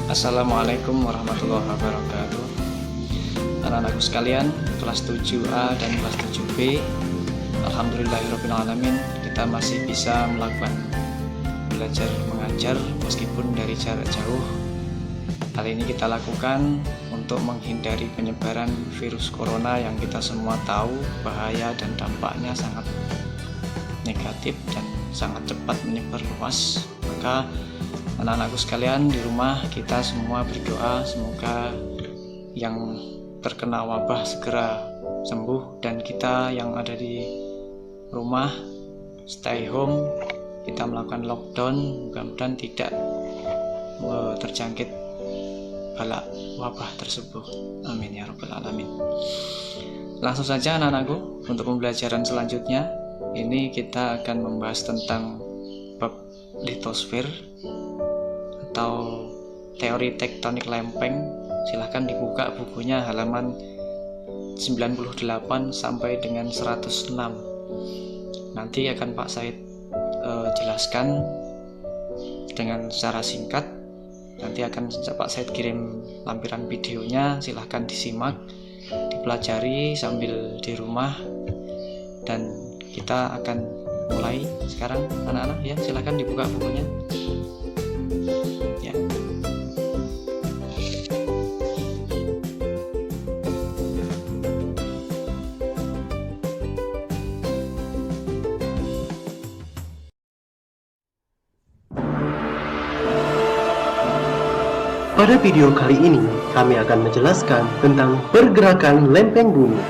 Assalamualaikum warahmatullahi wabarakatuh. Anak-anakku sekalian, kelas 7A dan kelas 7B, alhamdulillahirrabbilalamin, kita masih bisa melakukan belajar mengajar meskipun dari jarak jauh. Hal ini kita lakukan untuk menghindari penyebaran virus corona yang kita semua tahu bahaya dan dampaknya sangat negatif dan sangat cepat menyebar luas. Maka anak-anakku sekalian, di rumah kita semua berdoa semoga yang terkena wabah segera sembuh, dan kita yang ada di rumah stay home, kita melakukan lockdown, mudah-mudahan tidak terjangkit balak wabah tersebut. Amin ya rabbal alamin. Langsung saja anak-anakku, untuk pembelajaran selanjutnya ini kita akan membahas tentang bab litosfer atau teori tektonik lempeng. Silahkan dibuka bukunya halaman 98 sampai dengan 106. Nanti akan Pak Said jelaskan dengan secara singkat. Nanti akan Pak Said kirim lampiran videonya, silahkan disimak, dipelajari sambil di rumah, dan kita akan mulai sekarang anak-anak ya. Silahkan dibuka bukunya ya. Pada video kali ini, kami akan menjelaskan tentang pergerakan lempeng bumi.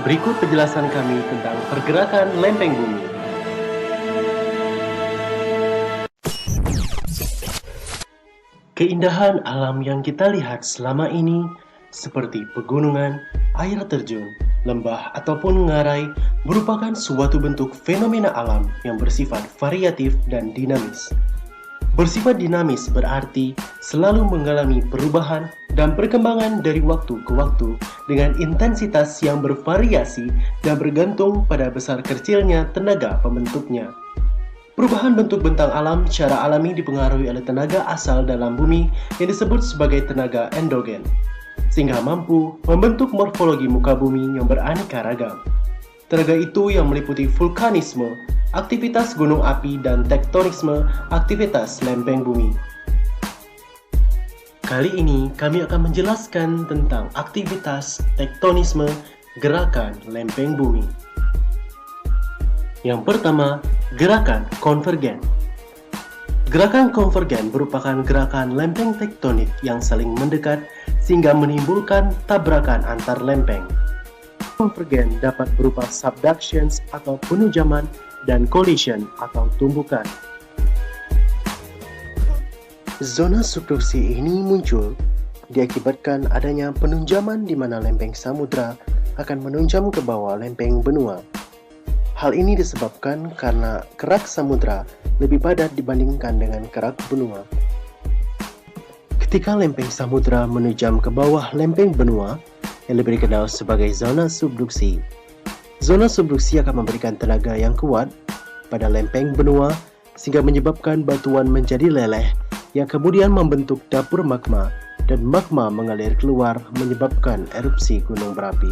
Berikut penjelasan kami tentang pergerakan lempeng bumi. Keindahan alam yang kita lihat selama ini, seperti pegunungan, air terjun, lembah ataupun ngarai, merupakan suatu bentuk fenomena alam yang bersifat variatif dan dinamis. Bersifat dinamis berarti selalu mengalami perubahan dan perkembangan dari waktu ke waktu dengan intensitas yang bervariasi dan bergantung pada besar kecilnya tenaga pembentuknya. Perubahan bentuk bentang alam secara alami dipengaruhi oleh tenaga asal dalam bumi yang disebut sebagai tenaga endogen, sehingga mampu membentuk morfologi muka bumi yang beraneka ragam. Tenaga itu yang meliputi vulkanisme, aktivitas gunung api, dan tektonisme, aktivitas lempeng bumi. Kali ini kami akan menjelaskan tentang aktivitas tektonisme gerakan lempeng bumi. Yang pertama, gerakan konvergen. Gerakan konvergen merupakan gerakan lempeng tektonik yang saling mendekat sehingga menimbulkan tabrakan antar lempeng. Konvergen dapat berupa subductions atau penunjaman dan collision atau tumbukan. Zona subduksi ini muncul diakibatkan adanya penunjaman di mana lempeng samudra akan menunjam ke bawah lempeng benua. Hal ini disebabkan karena kerak samudra lebih padat dibandingkan dengan kerak benua. Ketika lempeng samudra menunjam ke bawah lempeng benua, yang lebih dikenal sebagai zona subduksi, zona subduksi akan memberikan tenaga yang kuat pada lempeng benua sehingga menyebabkan batuan menjadi leleh yang kemudian membentuk dapur magma, dan magma mengalir keluar menyebabkan erupsi gunung berapi.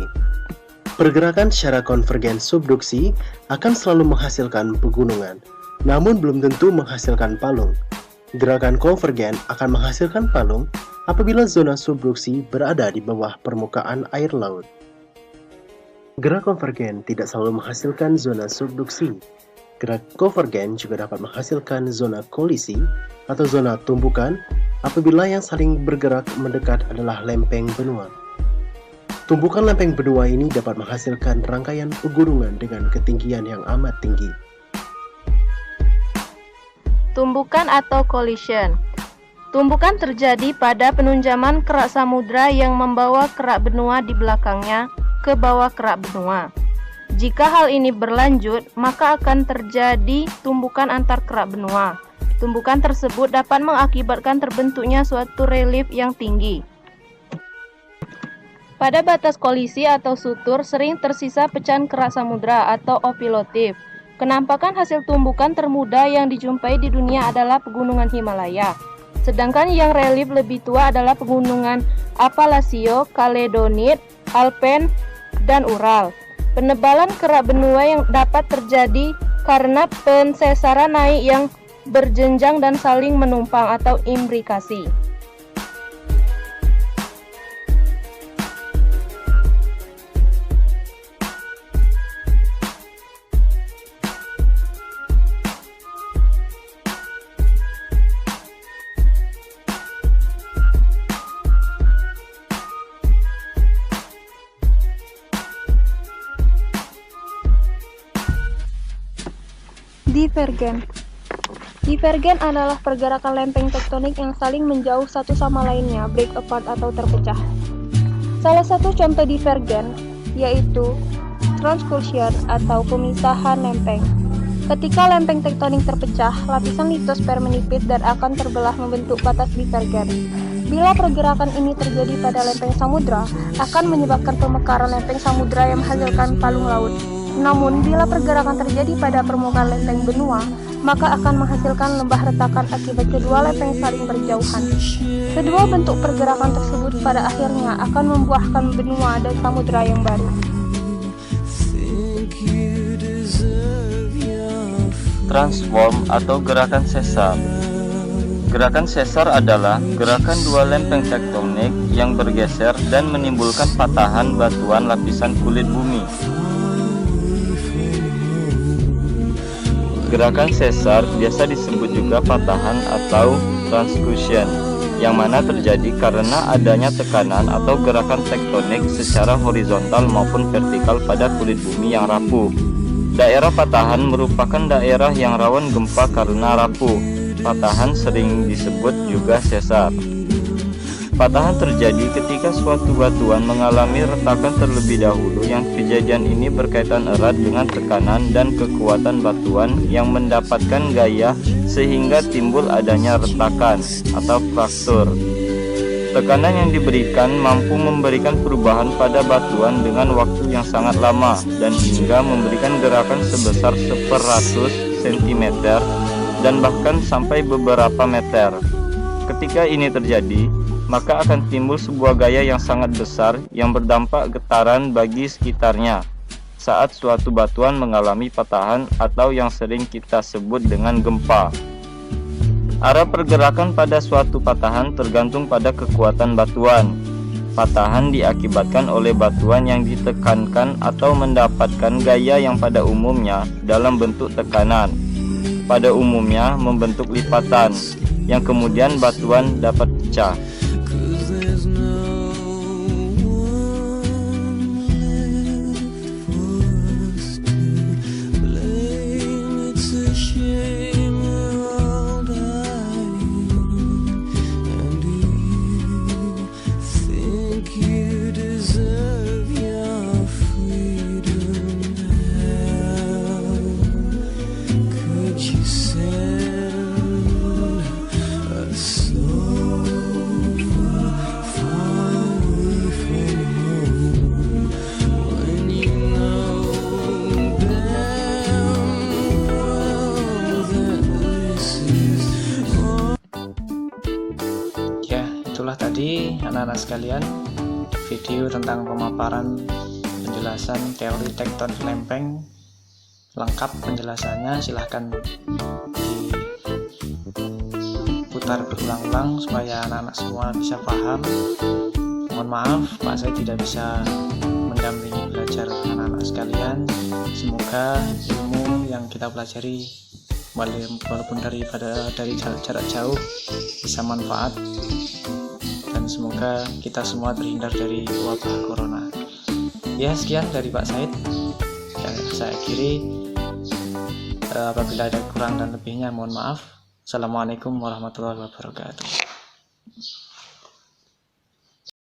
Pergerakan secara konvergen subduksi akan selalu menghasilkan pegunungan, namun belum tentu menghasilkan palung. Gerakan konvergen akan menghasilkan palung apabila zona subduksi berada di bawah permukaan air laut. Gerak konvergen tidak selalu menghasilkan zona subduksi. Gerak konvergen juga dapat menghasilkan zona kolisi atau zona tumbukan apabila yang saling bergerak mendekat adalah lempeng benua. Tumbukan lempeng benua ini dapat menghasilkan rangkaian pegunungan dengan ketinggian yang amat tinggi. Tumbukan atau collision. Tumbukan terjadi pada penunjaman kerak samudra yang membawa kerak benua di belakangnya ke bawah kerak benua. Jika hal ini berlanjut, maka akan terjadi tumbukan antar kerak benua. Tumbukan tersebut dapat mengakibatkan terbentuknya suatu relief yang tinggi. Pada batas kolisi atau sutur sering tersisa pecahan kerak samudra atau opilotif. Kenampakan hasil tumbukan termuda yang dijumpai di dunia adalah pegunungan Himalaya. Sedangkan yang relief lebih tua adalah pegunungan Appalachia, Caledonite, Alpen, dan Ural. Penebalan kerak benua yang dapat terjadi karena pensesaran naik yang berjenjang dan saling menumpang atau imbrikasi. Divergen. Divergen adalah pergerakan lempeng tektonik yang saling menjauh satu sama lainnya, break apart atau terpecah. Salah satu contoh divergen yaitu transkursion atau pemisahan lempeng. Ketika lempeng tektonik terpecah, lapisan litosfer menipis dan akan terbelah membentuk batas divergen. Bila pergerakan ini terjadi pada lempeng samudra, akan menyebabkan pemekaran lempeng samudra yang menghasilkan palung laut. Namun, bila pergerakan terjadi pada permukaan lempeng benua, maka akan menghasilkan lembah retakan akibat kedua lempeng saling berjauhan. Kedua bentuk pergerakan tersebut pada akhirnya akan membuahkan benua dan samudra yang baru. Transform atau gerakan sesar. Gerakan sesar adalah gerakan dua lempeng tektonik yang bergeser dan menimbulkan patahan batuan lapisan kulit bumi. Gerakan sesar biasa disebut juga patahan atau transkursion, yang mana terjadi karena adanya tekanan atau gerakan tektonik secara horizontal maupun vertikal pada kulit bumi yang rapuh. Daerah patahan merupakan daerah yang rawan gempa karena rapuh. Patahan sering disebut juga sesar. Patahan terjadi ketika suatu batuan mengalami retakan terlebih dahulu, yang kejadian ini berkaitan erat dengan tekanan dan kekuatan batuan yang mendapatkan gaya sehingga timbul adanya retakan atau fraktur. Tekanan yang diberikan mampu memberikan perubahan pada batuan dengan waktu yang sangat lama dan hingga memberikan gerakan sebesar 100 cm dan bahkan sampai beberapa meter. Ketika ini terjadi, maka akan timbul sebuah gaya yang sangat besar yang berdampak getaran bagi sekitarnya saat suatu batuan mengalami patahan atau yang sering kita sebut dengan gempa. Arah pergerakan pada suatu patahan tergantung pada kekuatan batuan. Patahan diakibatkan oleh batuan yang ditekankan atau mendapatkan gaya yang pada umumnya dalam bentuk tekanan. Pada umumnya membentuk lipatan, yang kemudian batuan dapat pecah. Itulah tadi anak-anak sekalian video tentang pemaparan penjelasan teori tektonik lempeng. Lengkap penjelasannya, silahkan diputar berulang-ulang supaya anak-anak semua bisa paham. Mohon maaf Pak, saya tidak bisa mendampingi belajar anak-anak sekalian. Semoga ilmu yang kita pelajari walaupun dari jarak jauh bisa manfaat, dan semoga kita semua terhindar dari wabah corona. Ya, sekian dari Pak Said yang saya akhiri. Apabila ada kurang dan lebihnya mohon maaf. Assalamualaikum warahmatullahi wabarakatuh.